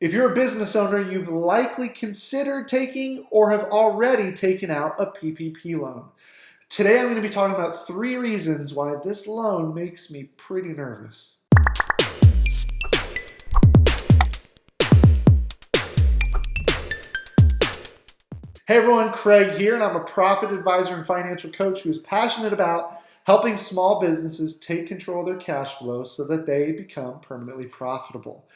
If you're a business owner, you've likely considered taking or have already taken out a PPP loan. Today I'm going to be talking about 3 reasons why this loan makes me pretty nervous. Hey everyone, Craig here, and I'm a profit advisor and financial coach who is passionate about helping small businesses take control of their cash flow so that they become permanently profitable.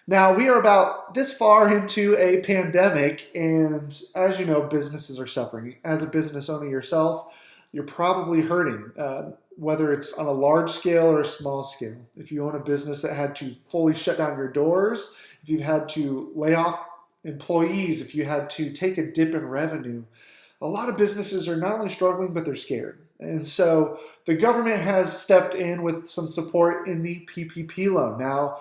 Now, we are about this far into a pandemic, and as you know, businesses are suffering. As a business owner yourself, you're probably hurting, whether it's on a large scale or a small scale. If you own a business that had to fully shut down your doors, if you've had to lay off employees, if you had to take a dip in revenue, a lot of businesses are not only struggling, but they're scared. And so the government has stepped in with some support in the PPP loan. Now,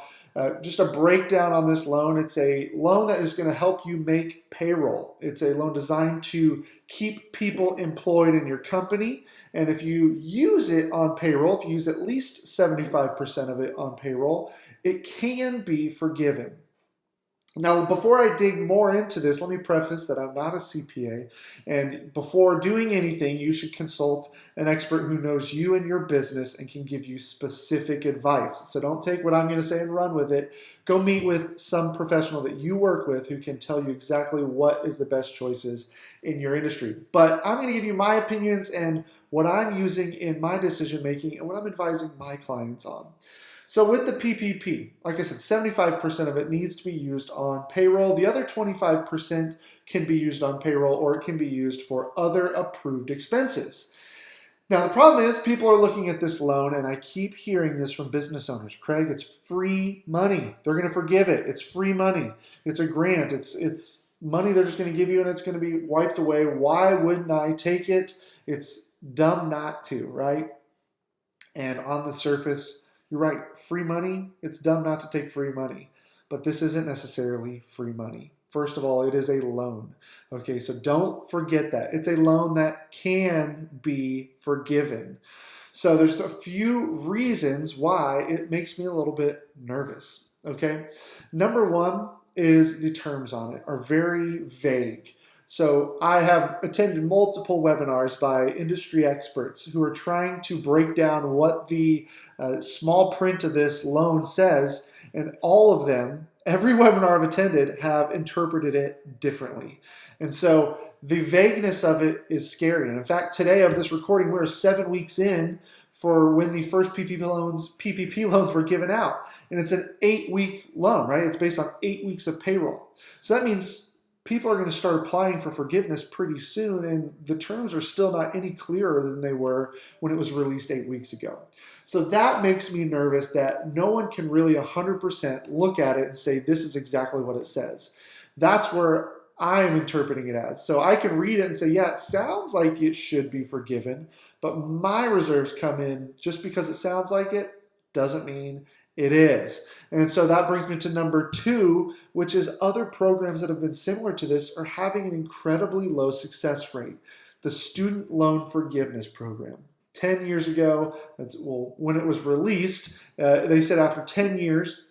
just a breakdown on this loan. It's a loan that is going to help you make payroll. It's a loan designed to keep people employed in your company. And if you use it on payroll, if you use at least 75% of it on payroll, it can be forgiven. Now, before I dig more into this, let me preface that I'm not a CPA, and before doing anything, you should consult an expert who knows you and your business and can give you specific advice. So don't take what I'm going to say and run with it. Go meet with some professional that you work with who can tell you exactly what is the best choices in your industry. But I'm going to give you my opinions and what I'm using in my decision making and what I'm advising my clients on. So with the PPP, like I said, 75% of it needs to be used on payroll. The other 25% can be used on payroll, or it can be used for other approved expenses. Now, the problem is people are looking at this loan, and I keep hearing this from business owners. Craig, it's free money. They're going to forgive it. It's free money. It's a grant. It's money they're just going to give you, and it's going to be wiped away. Why wouldn't I take it? It's dumb not to, right? And on the surface, you're right, free money, it's dumb not to take free money. But this isn't necessarily free money. First of all, it is a loan. Okay, so don't forget that. It's a loan that can be forgiven. So there's a few reasons why it makes me a little bit nervous. Okay, number one is the terms on it are very vague. So I have attended multiple webinars by industry experts who are trying to break down what the small print of this loan says, and all of them, every webinar I've attended, have interpreted it differently. And so the vagueness of it is scary. And in fact, today of this recording, we're 7 weeks in for when the first PPP loans were given out. And it's an 8-week loan, right? It's based on 8 weeks of payroll. So that means people are going to start applying for forgiveness pretty soon, and the terms are still not any clearer than they were when it was released 8 weeks ago. So that makes me nervous that no one can really 100% look at it and say this is exactly what it says. That's where I am interpreting it as. So I can read it and say, yeah, it sounds like it should be forgiven, but my reserves come in just because it sounds like it doesn't mean it is. And so that brings me to number 2, which is other programs that have been similar to this are having an incredibly low success rate. The Student Loan Forgiveness Program. 10 years ago, when it was released, they said after 10 years,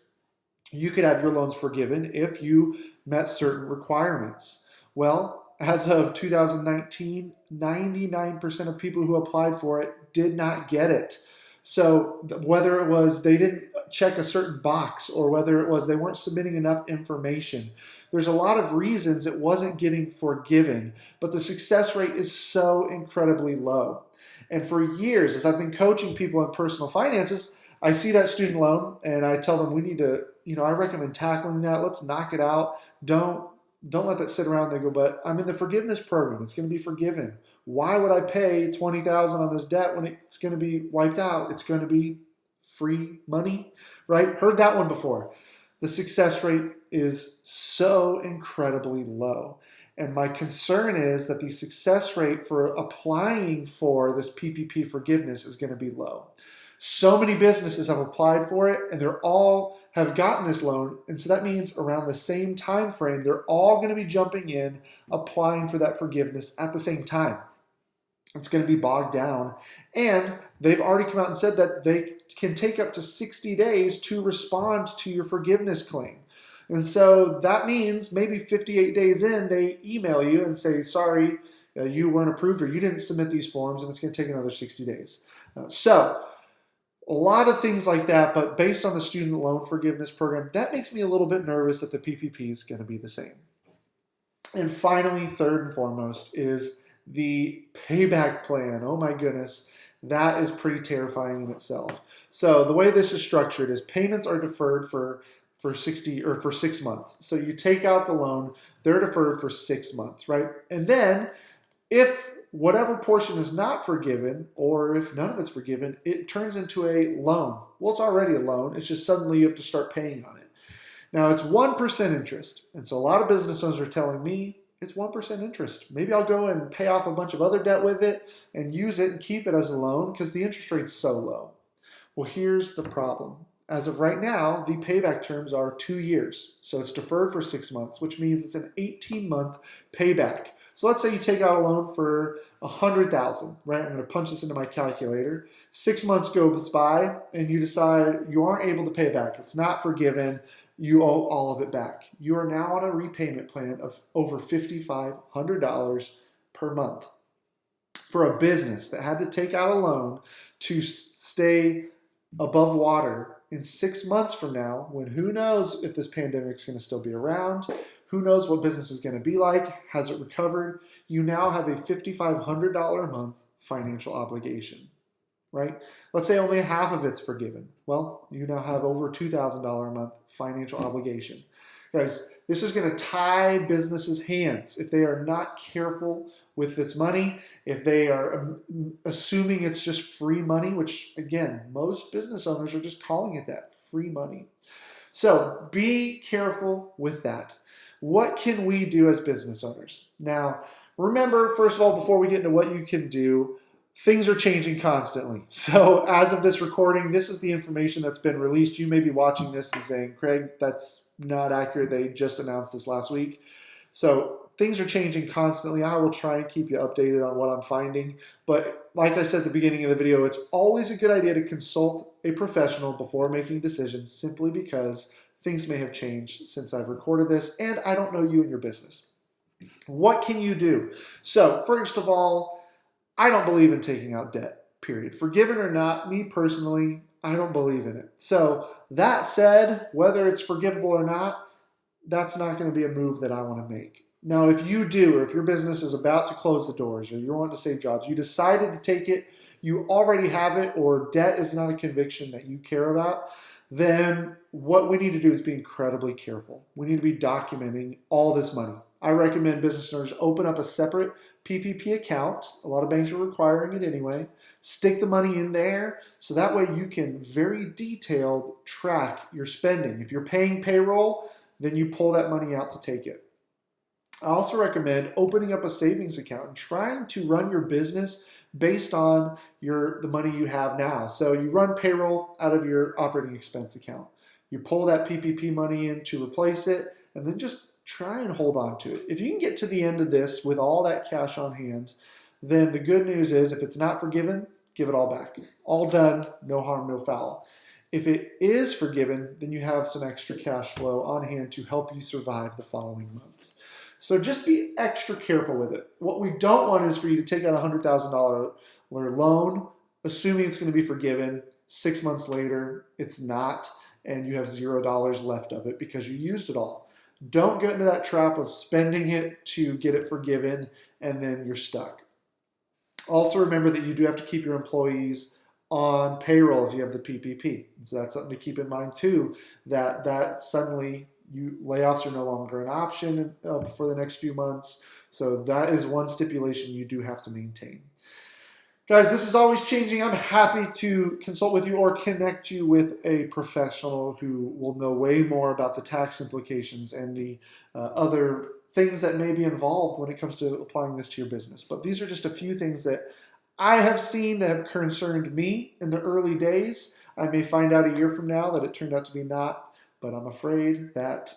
you could have your loans forgiven if you met certain requirements. Well, as of 2019, 99% of people who applied for it did not get it. So whether it was they didn't check a certain box or whether it was they weren't submitting enough information, there's a lot of reasons it wasn't getting forgiven, but the success rate is so incredibly low. And for years, as I've been coaching people in personal finances, I see that student loan and I tell them we need to, I recommend tackling that. Let's knock it out. Don't let that sit around. They go, but I'm in the forgiveness program. It's going to be forgiven. Why would I pay $20,000 on this debt when it's going to be wiped out? It's going to be free money, right? Heard that one before. The success rate is so incredibly low. And my concern is that the success rate for applying for this PPP forgiveness is going to be low. So many businesses have applied for it, and they're all have gotten this loan, and so that means around the same time frame, they're all going to be jumping in, applying for that forgiveness at the same time. It's going to be bogged down, and they've already come out and said that they can take up to 60 days to respond to your forgiveness claim. And so that means maybe 58 days in, they email you and say, sorry, you weren't approved or you didn't submit these forms, and it's going to take another 60 days. So a lot of things like that, but based on the student loan forgiveness program, that makes me a little bit nervous that the PPP is going to be the same. And finally, third and foremost, is the payback plan. Oh my goodness, that is pretty terrifying in itself. So the way this is structured is payments are deferred for 6 months. So you take out the loan, they're deferred for 6 months, right? And then if whatever portion is not forgiven, or if none of it's forgiven, it turns into a loan. Well, it's already a loan. It's just suddenly you have to start paying on it. Now, it's 1% interest. And so a lot of business owners are telling me it's 1% interest. Maybe I'll go and pay off a bunch of other debt with it and use it and keep it as a loan because the interest rate's so low. Well, here's the problem. As of right now, the payback terms are 2 years. So it's deferred for 6 months, which means it's an 18-month payback. So let's say you take out a loan for $100,000, right? I'm going to punch this into my calculator. 6 months goes by and you decide you aren't able to pay it back. It's not forgiven. You owe all of it back. You are now on a repayment plan of over $5,500 per month. For a business that had to take out a loan to stay above water in 6 months from now, when who knows if this pandemic is going to still be around, who knows what business is going to be like, has it recovered, you now have a $5,500 a month financial obligation, right? Let's say only half of it's forgiven. Well, you now have over $2,000 a month financial obligation. Guys, this is going to tie businesses' hands if they are not careful with this money, if they are assuming it's just free money, which again, most business owners are just calling it that, free money. So be careful with that. What can we do as business owners? Now, remember, first of all, before we get into what you can do, things are changing constantly. So as of this recording, this is the information that's been released. You may be watching this and saying, Craig, that's not accurate. They just announced this last week. So things are changing constantly. I will try and keep you updated on what I'm finding. But like I said at the beginning of the video, it's always a good idea to consult a professional before making decisions, simply because things may have changed since I've recorded this and I don't know you and your business. What can you do? So first of all, I don't believe in taking out debt, period. Forgiven or not, me personally, I don't believe in it. So that said, whether it's forgivable or not, that's not going to be a move that I want to make. Now, if you do, or if your business is about to close the doors, or you want to save jobs, you decided to take it, you already have it, or debt is not a conviction that you care about, then what we need to do is be incredibly careful. We need to be documenting all this money. I recommend business owners open up a separate PPP account. A lot of banks are requiring it anyway. Stick the money in there so that way you can very detailed track your spending. If you're paying payroll, then you pull that money out to take it. I also recommend opening up a savings account and trying to run your business based on the money you have now. So you run payroll out of your operating expense account. You pull that PPP money in to replace it, and then just try and hold on to it. If you can get to the end of this with all that cash on hand, then the good news is if it's not forgiven, give it all back. All done, no harm, no foul. If it is forgiven, then you have some extra cash flow on hand to help you survive the following months. So just be extra careful with it. What we don't want is for you to take out a $100,000 loan, assuming it's going to be forgiven. 6 months later, it's not, and you have $0 left of it because you used it all. Don't get into that trap of spending it to get it forgiven and then you're stuck. Also remember that you do have to keep your employees on payroll if you have the PPP. So that's something to keep in mind too, that suddenly layoffs are no longer an option for the next few months. So that is one stipulation you do have to maintain. Guys, this is always changing. I'm happy to consult with you or connect you with a professional who will know way more about the tax implications and the other things that may be involved when it comes to applying this to your business. But these are just a few things that I have seen that have concerned me in the early days. I may find out a year from now that it turned out to be not, but I'm afraid that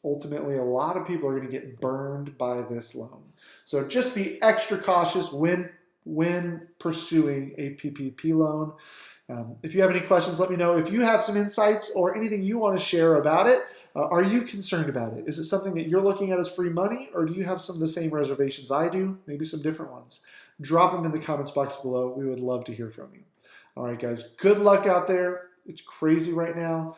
ultimately a lot of people are going to get burned by this loan. So just be extra cautious when when pursuing a PPP loan. If you have any questions, let me know. If you have some insights or anything you want to share about it, are you concerned about it? Is it something that you're looking at as free money, or do you have some of the same reservations I do? Maybe some different ones. Drop them in the comments box below. We would love to hear from you. All right, guys, good luck out there. It's crazy right now.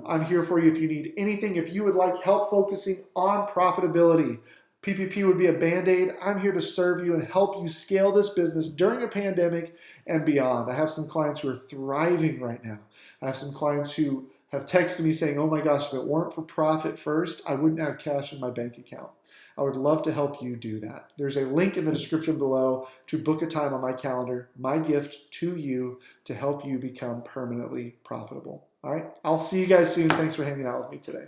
I'm here for you if you need anything. If you would like help focusing on profitability, PPP would be a Band-Aid. I'm here to serve you and help you scale this business during a pandemic and beyond. I have some clients who are thriving right now. I have some clients who have texted me saying, oh my gosh, if it weren't for profit first, I wouldn't have cash in my bank account. I would love to help you do that. There's a link in the description below to book a time on my calendar, my gift to you to help you become permanently profitable. All right, I'll see you guys soon. Thanks for hanging out with me today.